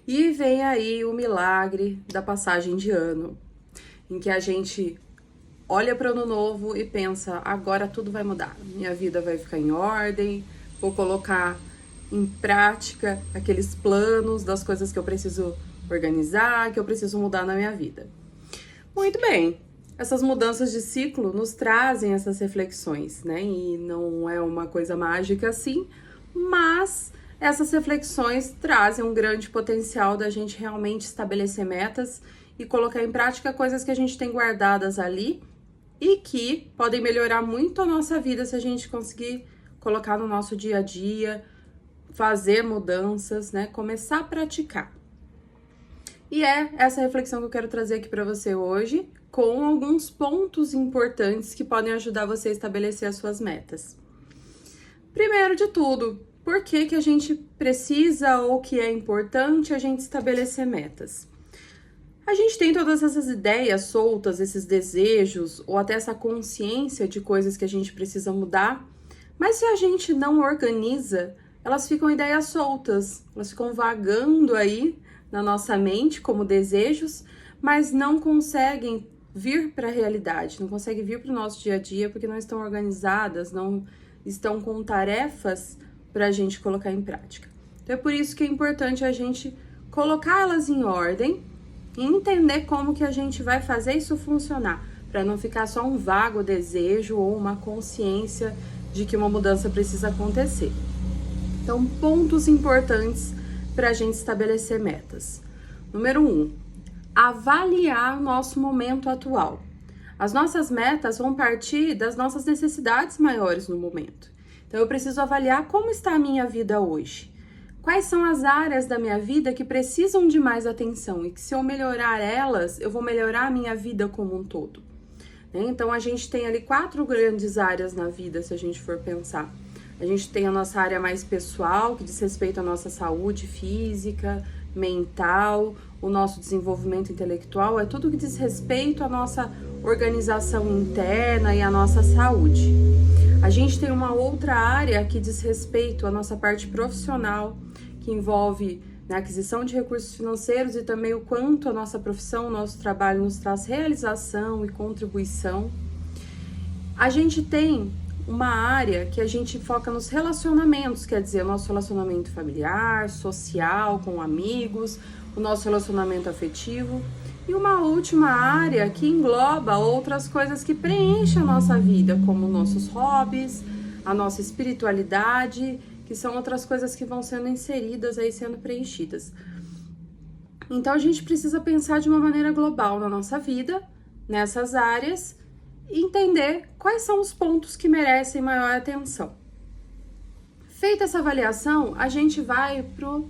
E vem aí o milagre da passagem de ano, em que a gente olha para o ano novo e pensa, agora tudo vai mudar, minha vida vai ficar em ordem, vou colocar em prática aqueles planos das coisas que eu preciso organizar, que eu preciso mudar na minha vida. Muito bem, essas mudanças de ciclo nos trazem essas reflexões, né? E não é uma coisa mágica assim, mas essas reflexões trazem um grande potencial da gente realmente estabelecer metas e colocar em prática coisas que a gente tem guardadas ali e que podem melhorar muito a nossa vida se a gente conseguir colocar no nosso dia a dia, fazer mudanças, né? Começar a praticar. E é essa reflexão que eu quero trazer aqui para você hoje, com alguns pontos importantes que podem ajudar você a estabelecer as suas metas. Primeiro de tudo, por que a gente precisa ou que é importante a gente estabelecer metas? A gente tem todas essas ideias soltas, esses desejos, ou até essa consciência de coisas que a gente precisa mudar, mas se a gente não organiza, elas ficam ideias soltas, elas ficam vagando aí na nossa mente como desejos, mas não conseguem vir para a realidade, não conseguem vir para o nosso dia a dia porque não estão organizadas, não estão com tarefas para a gente colocar em prática. Então é por isso que é importante a gente colocar elas em ordem e entender como que a gente vai fazer isso funcionar, para não ficar só um vago desejo ou uma consciência de que uma mudança precisa acontecer. Então, pontos importantes para a gente estabelecer metas. Número 1, avaliar o nosso momento atual. As nossas metas vão partir das nossas necessidades maiores no momento. Então, eu preciso avaliar como está a minha vida hoje. Quais são as áreas da minha vida que precisam de mais atenção e que se eu melhorar elas, eu vou melhorar a minha vida como um todo. Então, a gente tem ali 4 grandes áreas na vida, se a gente for pensar. A gente tem a nossa área mais pessoal, que diz respeito à nossa saúde física, mental, o nosso desenvolvimento intelectual, é tudo que diz respeito à nossa organização interna e à nossa saúde. A gente tem uma outra área que diz respeito à nossa parte profissional, que envolve a aquisição de recursos financeiros e também o quanto a nossa profissão, o nosso trabalho nos traz realização e contribuição. A gente tem uma área que a gente foca nos relacionamentos, quer dizer, o nosso relacionamento familiar, social, com amigos, o nosso relacionamento afetivo. E uma última área que engloba outras coisas que preenchem a nossa vida, como nossos hobbies, a nossa espiritualidade, que são outras coisas que vão sendo inseridas aí, sendo preenchidas. Então, a gente precisa pensar de uma maneira global na nossa vida, nessas áreas, e entender quais são os pontos que merecem maior atenção. Feita essa avaliação, a gente vai pro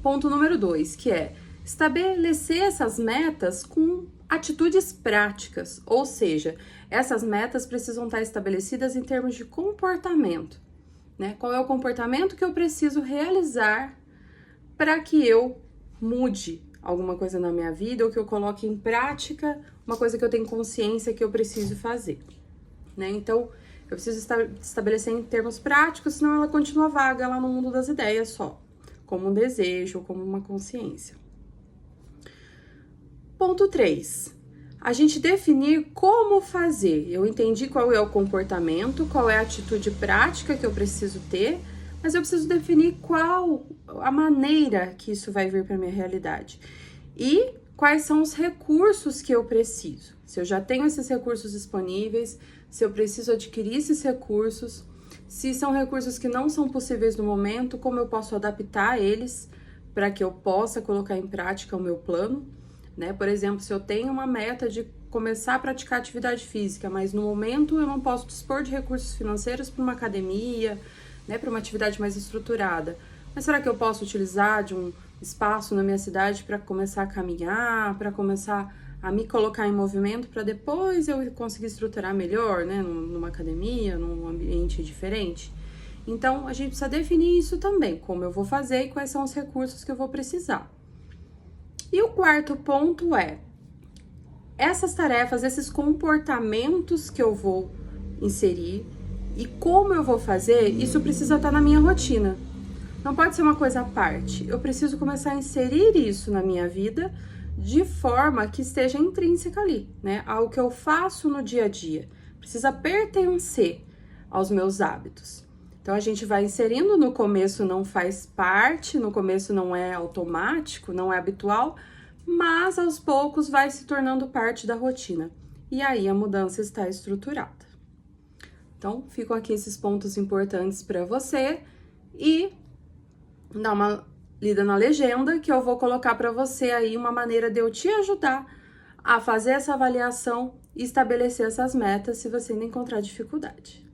ponto número 2, que é estabelecer essas metas com atitudes práticas, ou seja, essas metas precisam estar estabelecidas em termos de comportamento, né? Qual é o comportamento que eu preciso realizar para que eu mude alguma coisa na minha vida ou que eu coloque em prática uma coisa que eu tenho consciência que eu preciso fazer, né? Então, eu preciso estabelecer em termos práticos, senão ela continua vaga lá no mundo das ideias só, como um desejo ou como uma consciência. Ponto 3. A gente definir como fazer. Eu entendi qual é o comportamento, qual é a atitude prática que eu preciso ter, mas eu preciso definir qual a maneira que isso vai vir para minha realidade. E quais são os recursos que eu preciso. Se eu já tenho esses recursos disponíveis, se eu preciso adquirir esses recursos, se são recursos que não são possíveis no momento, como eu posso adaptar eles para que eu possa colocar em prática o meu plano, né? Por exemplo, se eu tenho uma meta de começar a praticar atividade física, mas no momento eu não posso dispor de recursos financeiros para uma academia, né, para uma atividade mais estruturada. Mas será que eu posso utilizar de um espaço na minha cidade para começar a caminhar, para começar a me colocar em movimento, para depois eu conseguir estruturar melhor, né, numa academia, num ambiente diferente? Então, a gente precisa definir isso também, como eu vou fazer e quais são os recursos que eu vou precisar. E o quarto ponto é, essas tarefas, esses comportamentos que eu vou inserir e como eu vou fazer, isso precisa estar na minha rotina. Não pode ser uma coisa à parte. Eu preciso começar a inserir isso na minha vida de forma que esteja intrínseca ali, né? Ao que eu faço no dia a dia. Precisa pertencer aos meus hábitos. Então, a gente vai inserindo, no começo não faz parte, no começo não é automático, não é habitual, mas aos poucos vai se tornando parte da rotina. E aí a mudança está estruturada. Então, ficam aqui esses pontos importantes para você e dá uma lida na legenda que eu vou colocar para você aí uma maneira de eu te ajudar a fazer essa avaliação e estabelecer essas metas se você ainda encontrar dificuldade.